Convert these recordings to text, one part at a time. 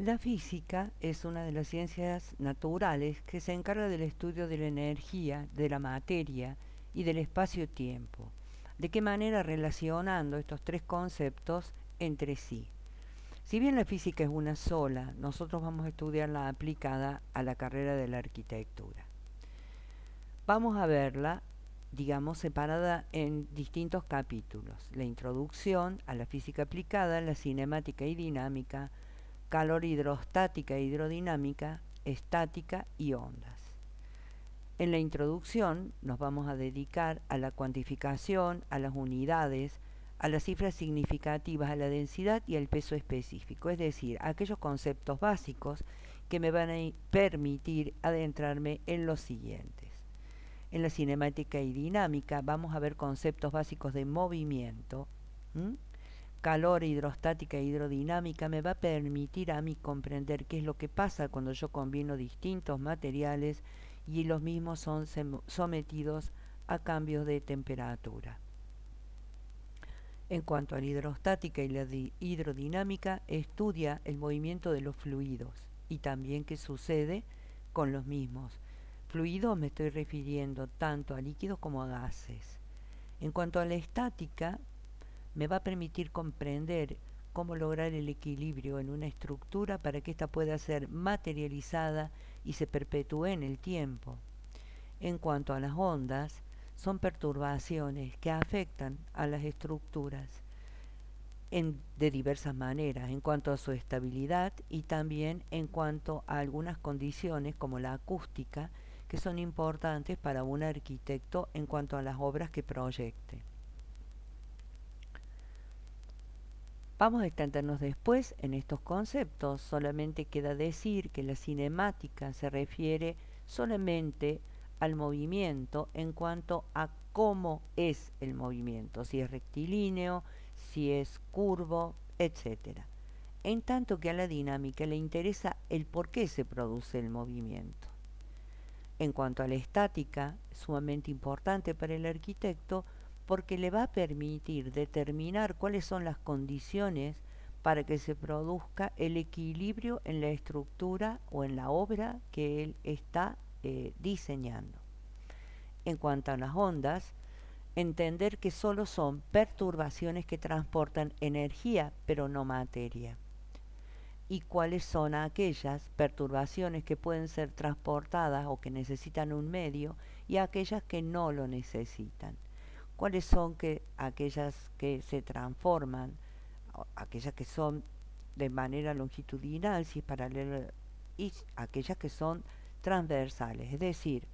La física es una de las ciencias naturales que se encarga del estudio de la energía, de la materia y del espacio-tiempo. ¿De qué manera relacionando estos tres conceptos entre sí? Si bien la física es una sola, nosotros vamos a estudiarla aplicada a la carrera de la arquitectura. Vamos a verla, digamos, separada en distintos capítulos. La introducción a la física aplicada, la cinemática y dinámica, calor hidrostática e hidrodinámica, estática y ondas. En la introducción nos vamos a dedicar a la cuantificación, a las unidades, a las cifras significativas, a la densidad y al peso específico, es decir, a aquellos conceptos básicos que me van a permitir adentrarme en los siguientes. En la cinemática y dinámica vamos a ver conceptos básicos de movimiento. Calor, hidrostática e hidrodinámica me va a permitir a mí comprender qué es lo que pasa cuando yo combino distintos materiales y los mismos son sometidos a cambios de temperatura. En cuanto a la hidrostática y la hidrodinámica, estudia el movimiento de los fluidos y también qué sucede con los mismos. Fluidos me estoy refiriendo tanto a líquidos como a gases. En cuanto a la estática, me va a permitir comprender cómo lograr el equilibrio en una estructura para que ésta pueda ser materializada y se perpetúe en el tiempo. En cuanto a las ondas, son perturbaciones que afectan a las estructuras de diversas maneras, en cuanto a su estabilidad y también en cuanto a algunas condiciones como la acústica, que son importantes para un arquitecto en cuanto a las obras que proyecte. Vamos a extendernos después en estos conceptos, solamente queda decir que la cinemática se refiere solamente al movimiento en cuanto a cómo es el movimiento, si es rectilíneo, si es curvo, etc. En tanto que a la dinámica le interesa el por qué se produce el movimiento. En cuanto a la estática, sumamente importante para el arquitecto, porque le va a permitir determinar cuáles son las condiciones para que se produzca el equilibrio en la estructura o en la obra que él está diseñando. En cuanto a las ondas, entender que solo son perturbaciones que transportan energía, pero no materia. Y cuáles son aquellas perturbaciones que pueden ser transportadas o que necesitan un medio y aquellas que no lo necesitan. ¿Cuáles son aquellas que se transforman, aquellas que son de manera longitudinal, si es paralela, y aquellas que son transversales? Es decir,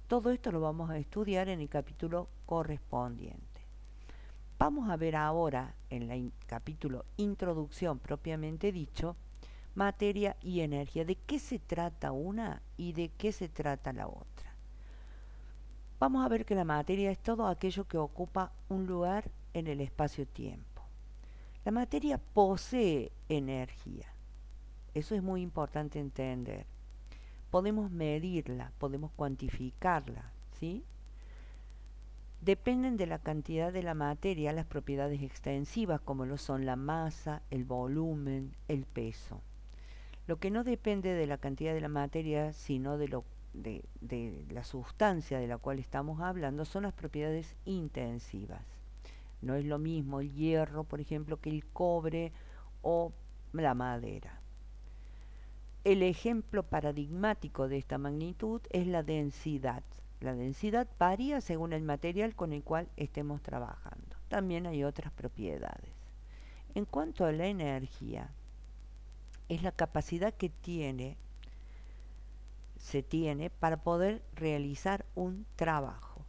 todo esto lo vamos a estudiar en el capítulo correspondiente. Vamos a ver ahora en el capítulo Introducción propiamente dicho, materia y energía, de qué se trata una y de qué se trata la otra. Vamos a ver que la materia es todo aquello que ocupa un lugar en el espacio-tiempo. La materia posee energía. Eso es muy importante entender. Podemos medirla, podemos cuantificarla, ¿sí? Dependen de la cantidad de la materia las propiedades extensivas, como lo son la masa, el volumen, el peso. Lo que no depende de la cantidad de la materia, sino de la sustancia de la cual estamos hablando, son las propiedades intensivas. No es lo mismo el hierro, por ejemplo, que el cobre o la madera. El ejemplo paradigmático de esta magnitud es la densidad. La densidad varía según el material con el cual estemos trabajando. También hay otras propiedades. En cuanto a la energía, es la capacidad que se tiene para poder realizar un trabajo.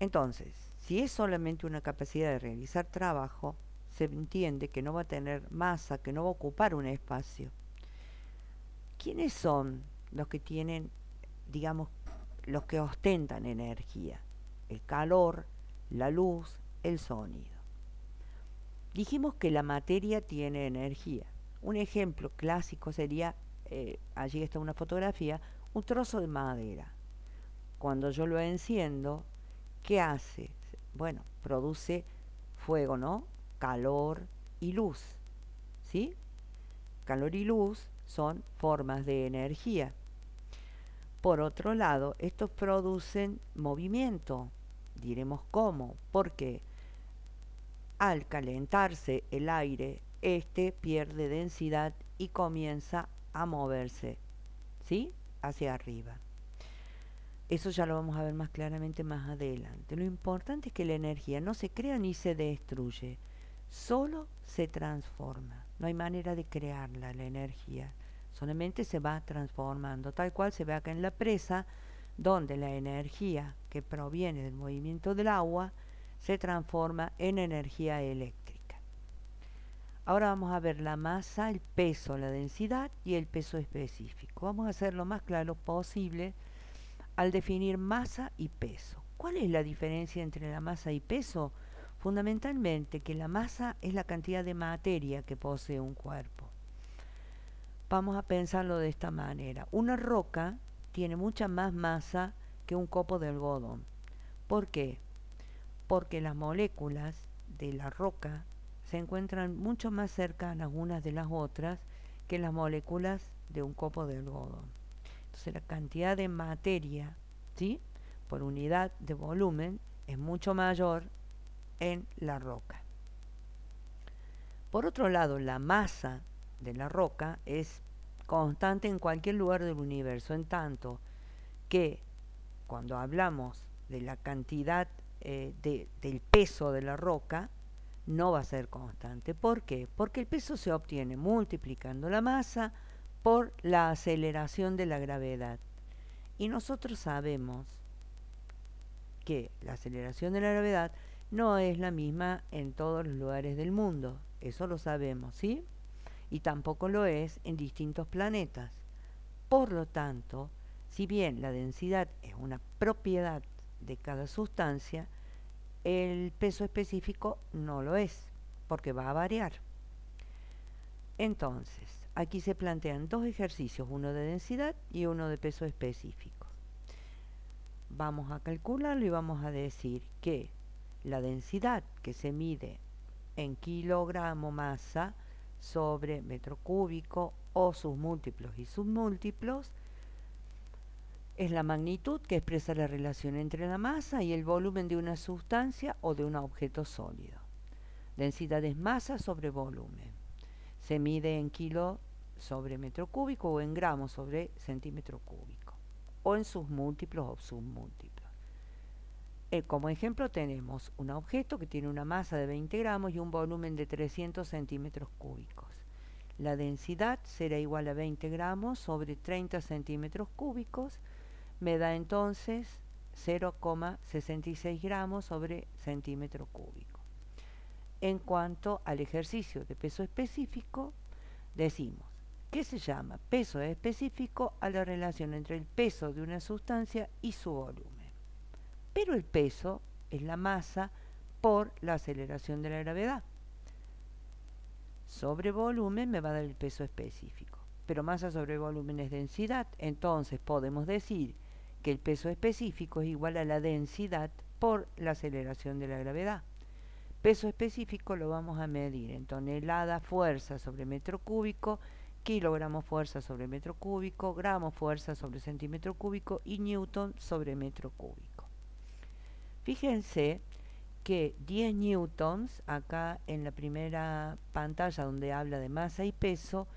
Entonces, si es solamente una capacidad de realizar trabajo, se entiende que no va a tener masa, que no va a ocupar un espacio. ¿Quiénes son los que tienen, digamos, los que ostentan energía? El calor, la luz, el sonido. Dijimos que la materia tiene energía. Un ejemplo clásico sería, allí está una fotografía, un trozo de madera. Cuando yo lo enciendo, ¿qué hace? Bueno, produce fuego, ¿no? Calor y luz, ¿sí? Calor y luz son formas de energía. Por otro lado, estos producen movimiento. Diremos cómo, porque al calentarse el aire, este pierde densidad y comienza a moverse, ¿sí? Hacia arriba. Eso ya lo vamos a ver más claramente más adelante. Lo importante es que la energía no se crea ni se destruye, solo se transforma. No hay manera de crearla, la energía. Solamente se va transformando, tal cual se ve acá en la presa, donde la energía que proviene del movimiento del agua se transforma en energía eléctrica. Ahora vamos a ver la masa, el peso, la densidad y el peso específico. Vamos a hacer lo más claro posible al definir masa y peso. ¿Cuál es la diferencia entre la masa y peso? Fundamentalmente que la masa es la cantidad de materia que posee un cuerpo. Vamos a pensarlo de esta manera. Una roca tiene mucha más masa que un copo de algodón. ¿Por qué? Porque las moléculas de la roca se encuentran mucho más cercanas unas de las otras que las moléculas de un copo de algodón. Entonces la cantidad de materia, ¿sí?, por unidad de volumen es mucho mayor en la roca. Por otro lado, la masa de la roca es constante en cualquier lugar del universo, en tanto que cuando hablamos de la cantidad del peso de la roca, no va a ser constante. ¿Por qué? Porque el peso se obtiene multiplicando la masa por la aceleración de la gravedad. Y nosotros sabemos que la aceleración de la gravedad no es la misma en todos los lugares del mundo. Eso lo sabemos, ¿sí? Y tampoco lo es en distintos planetas. Por lo tanto, si bien la densidad es una propiedad de cada sustancia, el peso específico no lo es, porque va a variar. Entonces, aquí se plantean dos ejercicios, uno de densidad y uno de peso específico. Vamos a calcularlo y vamos a decir que la densidad que se mide en kilogramo masa sobre metro cúbico o sus múltiplos y submúltiplos es la magnitud que expresa la relación entre la masa y el volumen de una sustancia o de un objeto sólido. Densidad es masa sobre volumen. Se mide en kilo sobre metro cúbico o en gramos sobre centímetro cúbico, o en sus múltiplos o submúltiplos. Como ejemplo tenemos un objeto que tiene una masa de 20 gramos y un volumen de 300 centímetros cúbicos. La densidad será igual a 20 gramos sobre 30 centímetros cúbicos, me da entonces 0,66 gramos sobre centímetro cúbico. En cuanto al ejercicio de peso específico, decimos que se llama peso específico a la relación entre el peso de una sustancia y su volumen. Pero el peso es la masa por la aceleración de la gravedad. Sobre volumen me va a dar el peso específico. Pero masa sobre volumen es densidad, entonces podemos decir que el peso específico es igual a la densidad por la aceleración de la gravedad. Peso específico lo vamos a medir en tonelada fuerza sobre metro cúbico, kilogramos fuerza sobre metro cúbico, gramos fuerza sobre centímetro cúbico y newton sobre metro cúbico. Fíjense que 10 newtons, acá en la primera pantalla donde habla de masa y peso,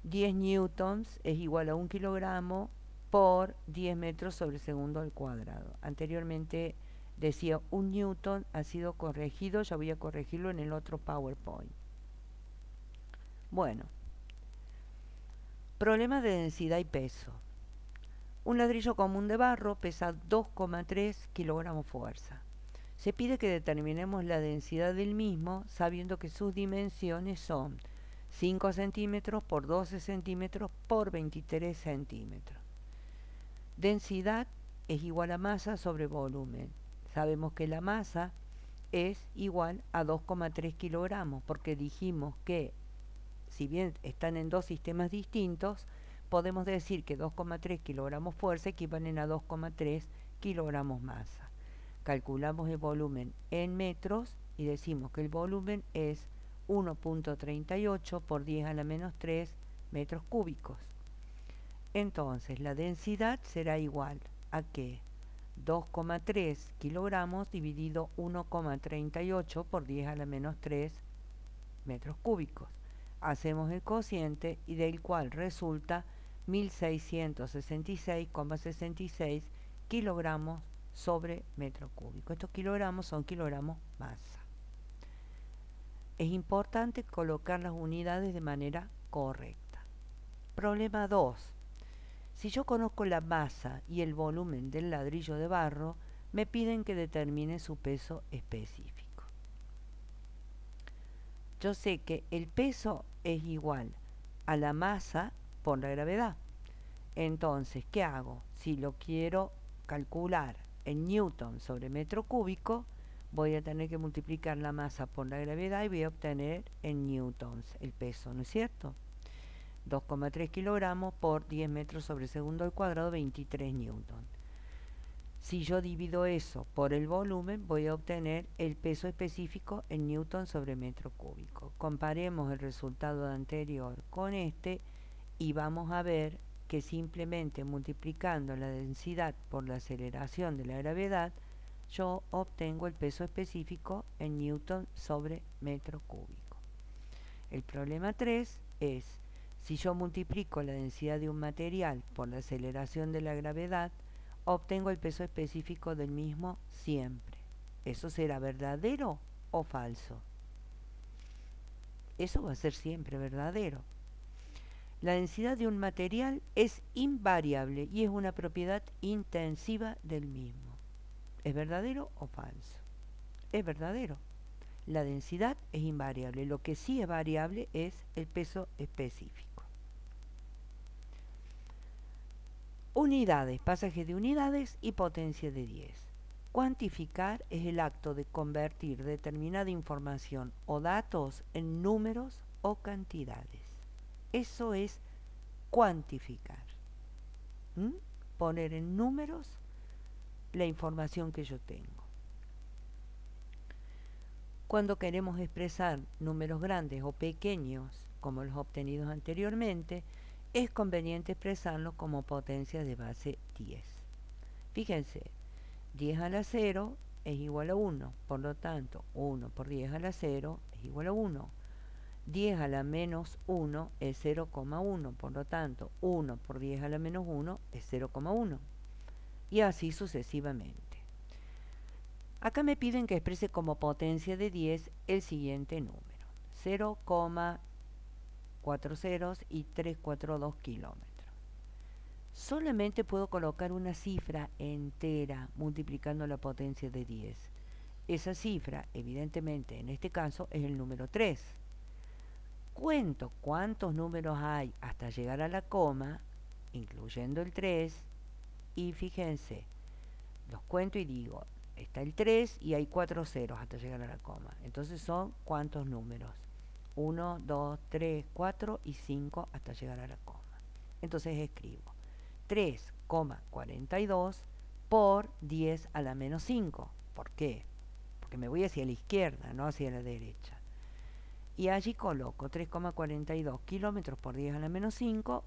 10 newtons es igual a 1 kilogramo por 10 metros sobre segundo al cuadrado. Anteriormente decía 1 newton, ha sido corregido, ya voy a corregirlo en el otro PowerPoint. Bueno, problema de densidad y peso. Un ladrillo común de barro pesa 2,3 kilogramos fuerza. Se pide que determinemos la densidad del mismo sabiendo que sus dimensiones son 5 centímetros por 12 centímetros por 23 centímetros. Densidad es igual a masa sobre volumen. Sabemos que la masa es igual a 2,3 kilogramos porque dijimos que si bien están en dos sistemas distintos, podemos decir que 2,3 kilogramos fuerza equivalen a 2,3 kilogramos masa. Calculamos el volumen en metros y decimos que el volumen es 1.38 por 10 a la menos 3 metros cúbicos. Entonces la densidad será igual a que 2,3 kilogramos dividido 1,38 por 10 a la menos 3 metros cúbicos. Hacemos el cociente y del cual resulta 1666,66 kilogramos sobre metro cúbico. Estos kilogramos son kilogramos masa. Es importante colocar las unidades de manera correcta. Problema 2. Si yo conozco la masa y el volumen del ladrillo de barro, me piden que determine su peso específico. Yo sé que el peso es igual a la masa por la gravedad. Entonces, ¿qué hago? Si lo quiero calcular en newton sobre metro cúbico, voy a tener que multiplicar la masa por la gravedad y voy a obtener en newtons el peso, ¿no es cierto? 2,3 kilogramos por 10 metros sobre segundo al cuadrado, 23 newton. Si yo divido eso por el volumen, voy a obtener el peso específico en newton sobre metro cúbico. Comparemos el resultado anterior con este y vamos a ver que simplemente multiplicando la densidad por la aceleración de la gravedad, yo obtengo el peso específico en newton sobre metro cúbico. El problema 3 es, si yo multiplico la densidad de un material por la aceleración de la gravedad, obtengo el peso específico del mismo siempre. ¿Eso será verdadero o falso? Eso va a ser siempre verdadero. La densidad de un material es invariable y es una propiedad intensiva del mismo. ¿Es verdadero o falso? Es verdadero. La densidad es invariable. Lo que sí es variable es el peso específico. Unidades, pasaje de unidades y potencia de 10. Cuantificar es el acto de convertir determinada información o datos en números o cantidades. Eso es cuantificar. Poner en números la información que yo tengo. Cuando queremos expresar números grandes o pequeños, como los obtenidos anteriormente, es conveniente expresarlos como potencias de base 10. Fíjense, 10 a la 0 es igual a 1, por lo tanto 1 por 10 a la 0 es igual a 1. 10 a la menos 1 es 0,1, por lo tanto 1 por 10 a la menos 1 es 0,1. Y así sucesivamente. Acá me piden que exprese como potencia de 10 el siguiente número. 0,4 ceros y 342 kilómetros. Solamente puedo colocar una cifra entera multiplicando la potencia de 10. Esa cifra, evidentemente, en este caso, es el número 3. Cuento cuántos números hay hasta llegar a la coma, incluyendo el 3, y fíjense, los cuento y digo, está el 3 y hay 4 ceros hasta llegar a la coma. Entonces son ¿cuántos números? 1, 2, 3, 4 y 5 hasta llegar a la coma. Entonces escribo 3,42 por 10 a la menos 5. ¿Por qué? Porque me voy hacia la izquierda, no hacia la derecha. Y allí coloco 3,42 kilómetros por 10 a la menos 5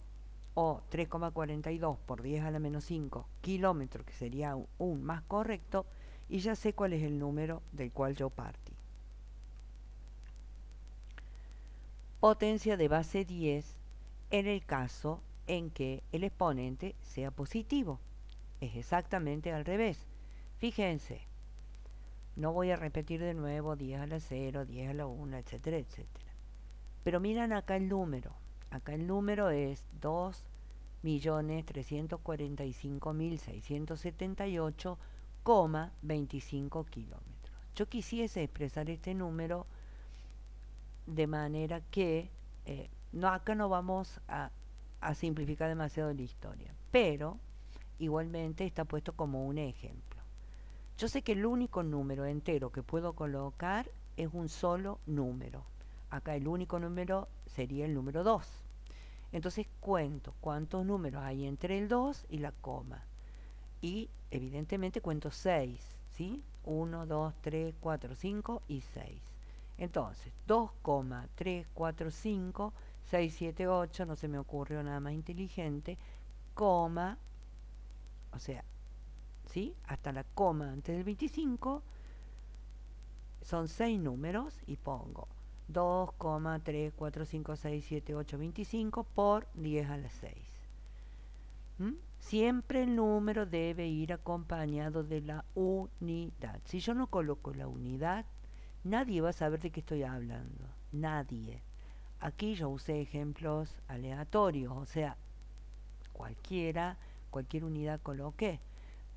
o 3,42 por 10 a la menos 5 kilómetros, que sería un más correcto, y ya sé cuál es el número del cual yo partí. Potencia de base 10 en el caso en que el exponente sea positivo. Es exactamente al revés. Fíjense, no voy a repetir de nuevo 10 a la 0, 10 a la 1, etcétera, etcétera. Pero miran acá el número. Acá el número es 2.345.678,25 kilómetros. Yo quisiese expresar este número de manera que acá no vamos a simplificar demasiado la historia, pero igualmente está puesto como un ejemplo. Yo sé que el único número entero que puedo colocar es un solo número. Acá el único número sería el número 2. Entonces cuento cuántos números hay entre el 2 y la coma. Y evidentemente cuento 6, ¿sí? 1, 2, 3, 4, 5 y 6. Entonces, 2,345 678, no se me ocurrió nada más inteligente, coma, o sea, ¿sí? Hasta la coma antes del 25, son 6 números y pongo 2,34567 8 25 por 10 a la 6. ¿Mm? Siempre el número debe ir acompañado de la unidad. Si yo no coloco la unidad, nadie va a saber de qué estoy hablando. Nadie. Aquí yo usé ejemplos aleatorios, o sea, cualquier unidad coloqué.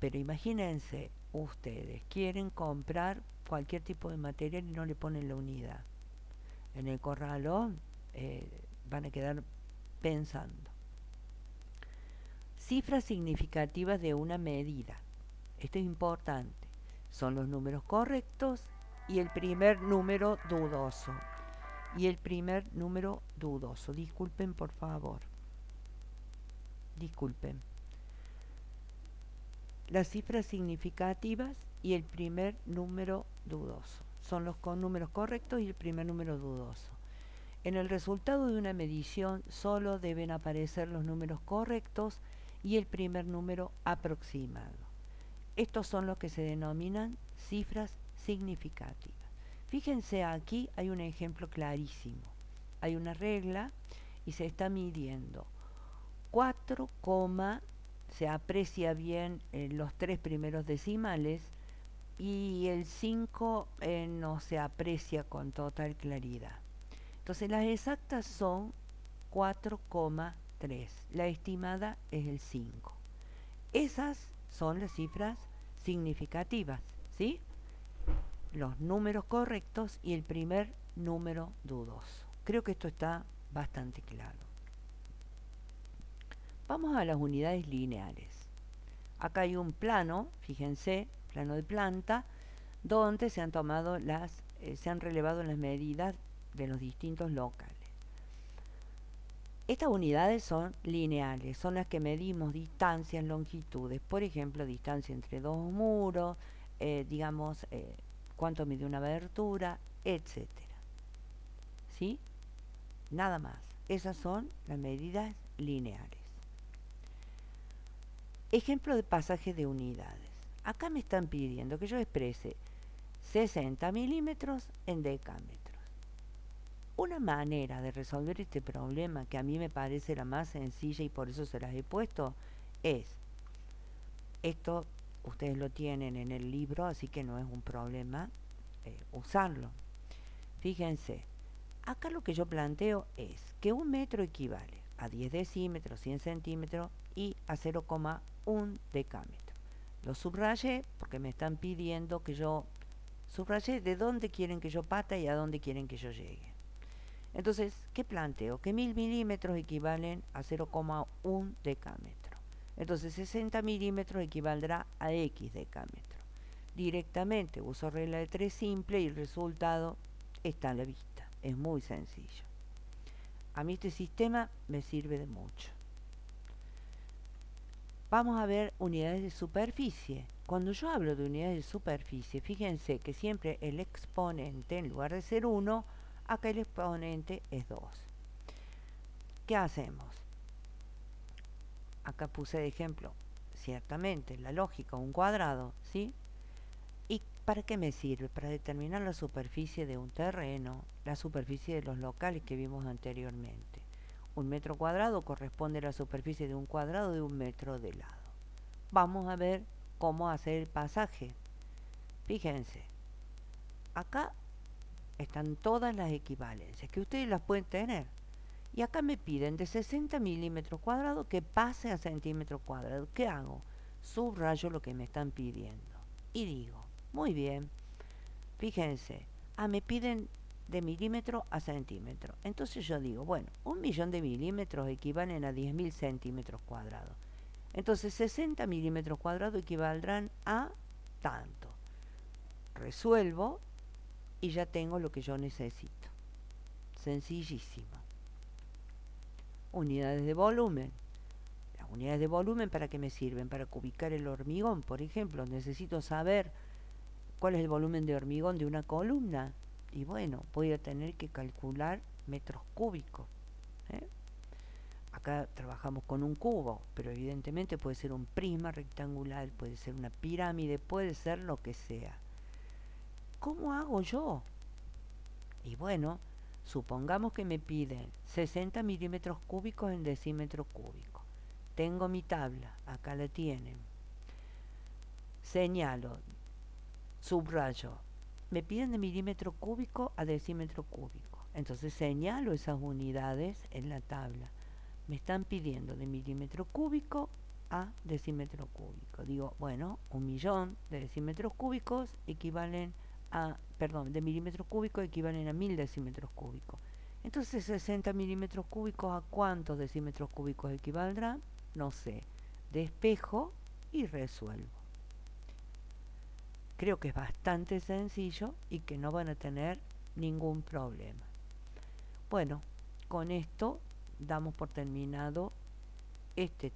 Pero imagínense, ustedes quieren comprar cualquier tipo de material y no le ponen la unidad. En el corralón van a quedar pensando. Cifras significativas de una medida. Esto es importante. Son los números correctos y el primer número dudoso. Disculpen, por favor. Disculpen. Las cifras significativas y el primer número dudoso. Son los números correctos y el primer número dudoso. En el resultado de una medición solo deben aparecer los números correctos y el primer número aproximado. Estos son los que se denominan cifras significativas. Fíjense, aquí hay un ejemplo clarísimo. Hay una regla y se está midiendo 4, se aprecia bien los 3 primeros decimales y el 5 no se aprecia con total claridad. Entonces las exactas son 4,3. La estimada es el 5. Esas son las cifras significativas, ¿sí? Los números correctos y el primer número dudoso. Creo que esto está bastante claro. Vamos a las unidades lineales. Acá hay un plano, fíjense, plano de planta, donde se han tomado se han relevado las medidas de los distintos locales. Estas unidades son lineales, son las que medimos distancias, longitudes, por ejemplo, distancia entre dos muros, cuánto mide una abertura, etcétera. ¿Sí? Nada más. Esas son las medidas lineales. Ejemplo de pasaje de unidades. Acá me están pidiendo que yo exprese 60 milímetros en decámetros. Una manera de resolver este problema, que a mí me parece la más sencilla y por eso se las he puesto, es, esto ustedes lo tienen en el libro, así que no es un problema usarlo. Fíjense, acá lo que yo planteo es que un metro equivale a 10 decímetros, 100 centímetros y a 0,1 decámetro. Lo subrayé porque me están pidiendo que yo subrayé de dónde quieren que yo pata y a dónde quieren que yo llegue. Entonces, ¿qué planteo? Que 1000 milímetros equivalen a 0,1 decámetro. Entonces, 60 milímetros equivaldrá a X decámetro. Directamente uso regla de 3 simple y el resultado está a la vista. Es muy sencillo. A mí este sistema me sirve de mucho. Vamos a ver unidades de superficie. Cuando yo hablo de unidades de superficie, fíjense que siempre el exponente, en lugar de ser 1, acá el exponente es 2. ¿Qué hacemos? Acá puse de ejemplo, ciertamente, la lógica, un cuadrado, ¿sí? ¿Y para qué me sirve? Para determinar la superficie de un terreno, la superficie de los locales que vimos anteriormente. Un metro cuadrado corresponde a la superficie de un cuadrado de 1 metro de lado. Vamos a ver cómo hacer el pasaje. Fíjense, acá están todas las equivalencias, que ustedes las pueden tener. Y acá me piden de 60 milímetros cuadrados que pase a centímetros cuadrados. ¿Qué hago? Subrayo lo que me están pidiendo. Y digo, muy bien, fíjense, me piden de milímetro a centímetro. Entonces yo digo, bueno, 1.000.000 de milímetros equivalen a 10.000 centímetros cuadrados. Entonces 60 milímetros cuadrados equivaldrán a tanto. Resuelvo y ya tengo lo que yo necesito. Sencillísimo. Unidades de volumen. Las unidades de volumen, ¿para qué me sirven? Para ubicar el hormigón, por ejemplo. Necesito saber cuál es el volumen de hormigón de una columna. Y bueno, voy a tener que calcular metros cúbicos. ¿eh? Acá trabajamos con un cubo, pero evidentemente puede ser un prisma rectangular, puede ser una pirámide, puede ser lo que sea. ¿Cómo hago yo? Y bueno, supongamos que me piden 60 milímetros cúbicos en decímetro cúbico. Tengo mi tabla, acá la tienen. Señalo, subrayo, me piden de milímetro cúbico a decímetro cúbico. Entonces señalo esas unidades en la tabla. Me están pidiendo de milímetro cúbico a decímetro cúbico. Digo, bueno, 1.000.000 de decímetros cúbicos equivalen a, perdón, de milímetros cúbicos equivalen a 1.000 decímetros cúbicos. Entonces 60 milímetros cúbicos, ¿a cuántos decímetros cúbicos equivaldrán? No sé. Despejo y resuelvo. Creo que es bastante sencillo y que no van a tener ningún problema. Bueno, con esto damos por terminado este tema.